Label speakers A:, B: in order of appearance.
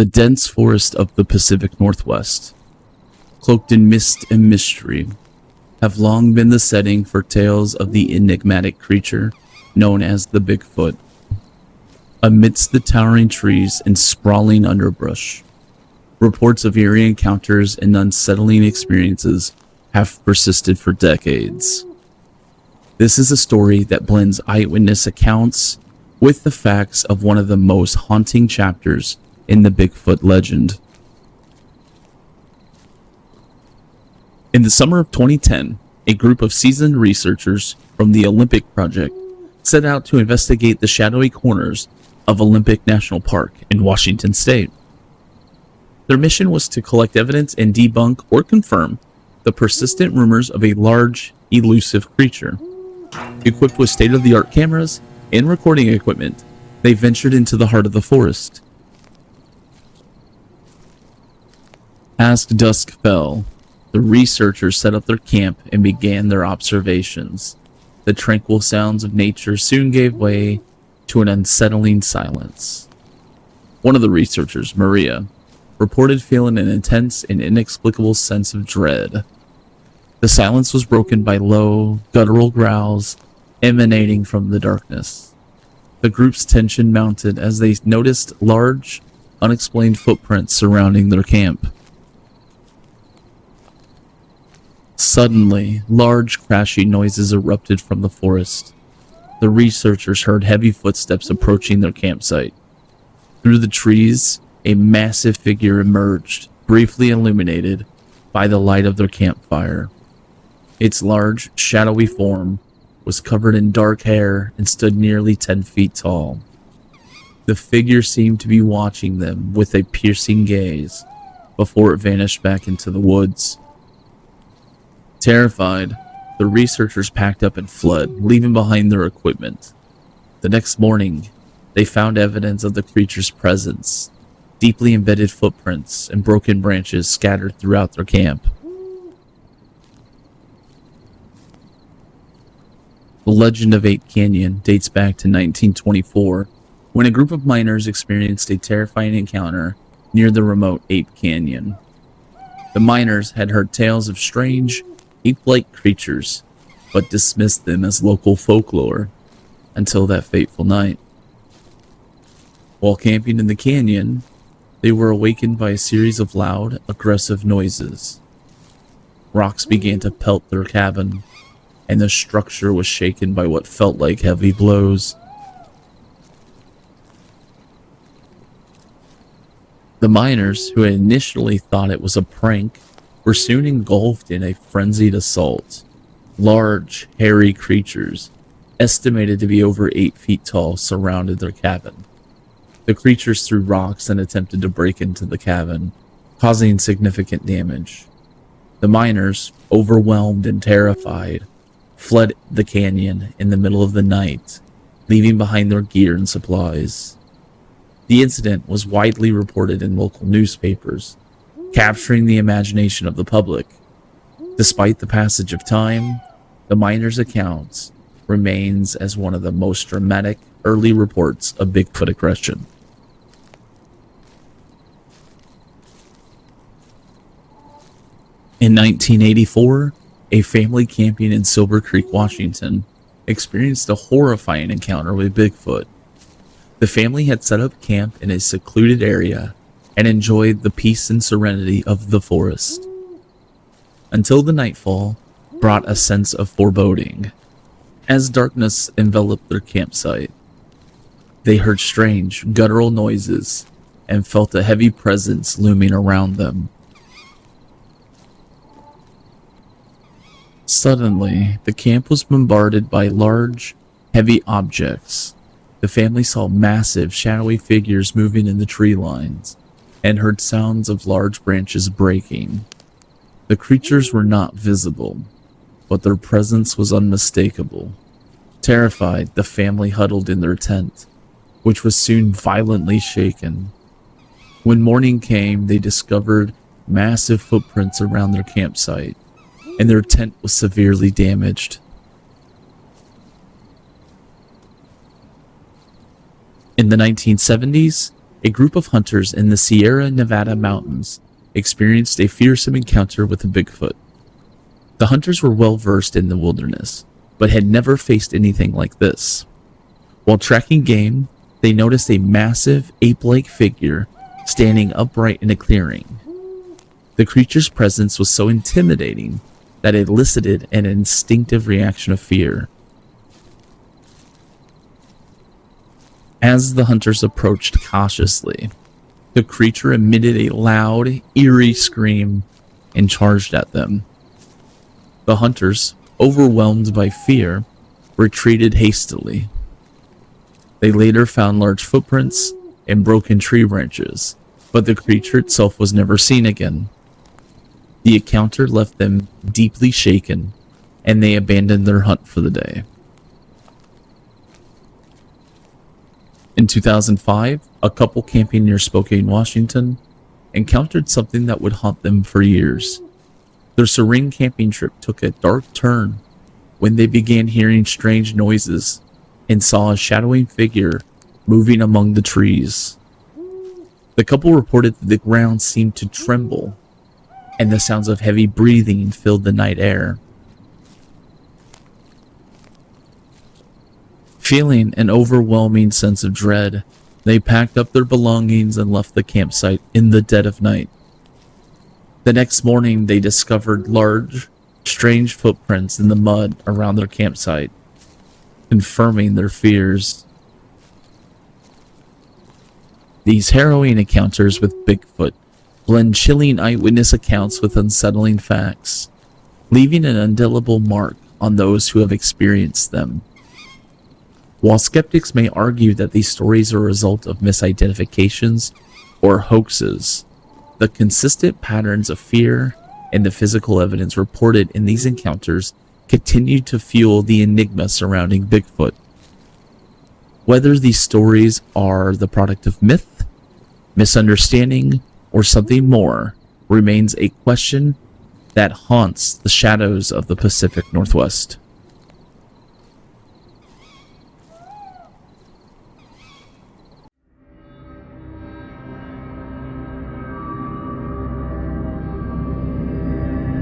A: The dense forest of the Pacific Northwest, cloaked in mist and mystery, have long been the setting for tales of the enigmatic creature known as the Bigfoot. Amidst the towering trees and sprawling underbrush, reports of eerie encounters and unsettling experiences have persisted for decades. This is a story that blends eyewitness accounts with the facts of one of the most haunting chapters in the Bigfoot legend. In the summer of 2010, a group of seasoned researchers from the Olympic Project set out to investigate the shadowy corners of Olympic National Park in Washington State. Their mission was to collect evidence and debunk or confirm the persistent rumors of a large, elusive creature. Equipped with state-of-the-art cameras and recording equipment, they ventured into the heart of the forest. As dusk fell, the researchers set up their camp and began their observations. The tranquil sounds of nature soon gave way to an unsettling silence. One of the researchers, Maria, reported feeling an intense and inexplicable sense of dread. The silence was broken by low, guttural growls emanating from the darkness. The group's tension mounted as they noticed large, unexplained footprints surrounding their camp. Suddenly, large crashing noises erupted from the forest. The researchers heard heavy footsteps approaching their campsite. Through the trees, a massive figure emerged, briefly illuminated by the light of their campfire. Its large, shadowy form was covered in dark hair and stood nearly 10 feet tall. The figure seemed to be watching them with a piercing gaze before it vanished back into the woods. Terrified, the researchers packed up and fled, leaving behind their equipment. The next morning, they found evidence of the creature's presence, deeply embedded footprints and broken branches scattered throughout their camp. The legend of Ape Canyon dates back to 1924, when a group of miners experienced a terrifying encounter near the remote Ape Canyon. The miners had heard tales of strange, ape-like creatures, but dismissed them as local folklore until that fateful night. While camping in the canyon, they were awakened by a series of loud, aggressive noises. Rocks began to pelt their cabin, and the structure was shaken by what felt like heavy blows. The miners, who had initially thought it was a prank, were soon engulfed in a frenzied assault. Large, hairy creatures, estimated to be over 8 feet tall, surrounded their cabin. The creatures threw rocks and attempted to break into the cabin, causing significant damage. The miners, overwhelmed and terrified, fled the canyon in the middle of the night, leaving behind their gear and supplies. The incident was widely reported in local newspapers, capturing the imagination of the public. Despite the passage of time, the miners' account remains as one of the most dramatic early reports of Bigfoot aggression. In 1984, a family camping in Silver Creek, Washington, experienced a horrifying encounter with Bigfoot. The family had set up camp in a secluded area and enjoyed the peace and serenity of the forest, until the nightfall brought a sense of foreboding. As darkness enveloped their campsite, they heard strange, guttural noises and felt a heavy presence looming around them. Suddenly, the camp was bombarded by large, heavy objects. The family saw massive, shadowy figures moving in the tree lines and heard sounds of large branches breaking. The creatures were not visible, but their presence was unmistakable. Terrified, the family huddled in their tent, which was soon violently shaken. When morning came, they discovered massive footprints around their campsite, and their tent was severely damaged. In the 1970s, a group of hunters in the Sierra Nevada mountains experienced a fearsome encounter with a Bigfoot. The hunters were well versed in the wilderness, but had never faced anything like this. While tracking game, they noticed a massive ape-like figure standing upright in a clearing. The creature's presence was so intimidating that it elicited an instinctive reaction of fear. As the hunters approached cautiously, the creature emitted a loud, eerie scream and charged at them. The hunters, overwhelmed by fear, retreated hastily. They later found large footprints and broken tree branches, but the creature itself was never seen again. The encounter left them deeply shaken, and they abandoned their hunt for the day. In 2005, a couple camping near Spokane, Washington, encountered something that would haunt them for years. Their serene camping trip took a dark turn when they began hearing strange noises and saw a shadowy figure moving among the trees. The couple reported that the ground seemed to tremble, and the sounds of heavy breathing filled the night air. Feeling an overwhelming sense of dread, they packed up their belongings and left the campsite in the dead of night. The next morning, they discovered large, strange footprints in the mud around their campsite, confirming their fears. These harrowing encounters with Bigfoot blend chilling eyewitness accounts with unsettling facts, leaving an indelible mark on those who have experienced them. While skeptics may argue that these stories are a result of misidentifications or hoaxes, the consistent patterns of fear and the physical evidence reported in these encounters continue to fuel the enigma surrounding Bigfoot. Whether these stories are the product of myth, misunderstanding, or something more remains a question that haunts the shadows of the Pacific Northwest.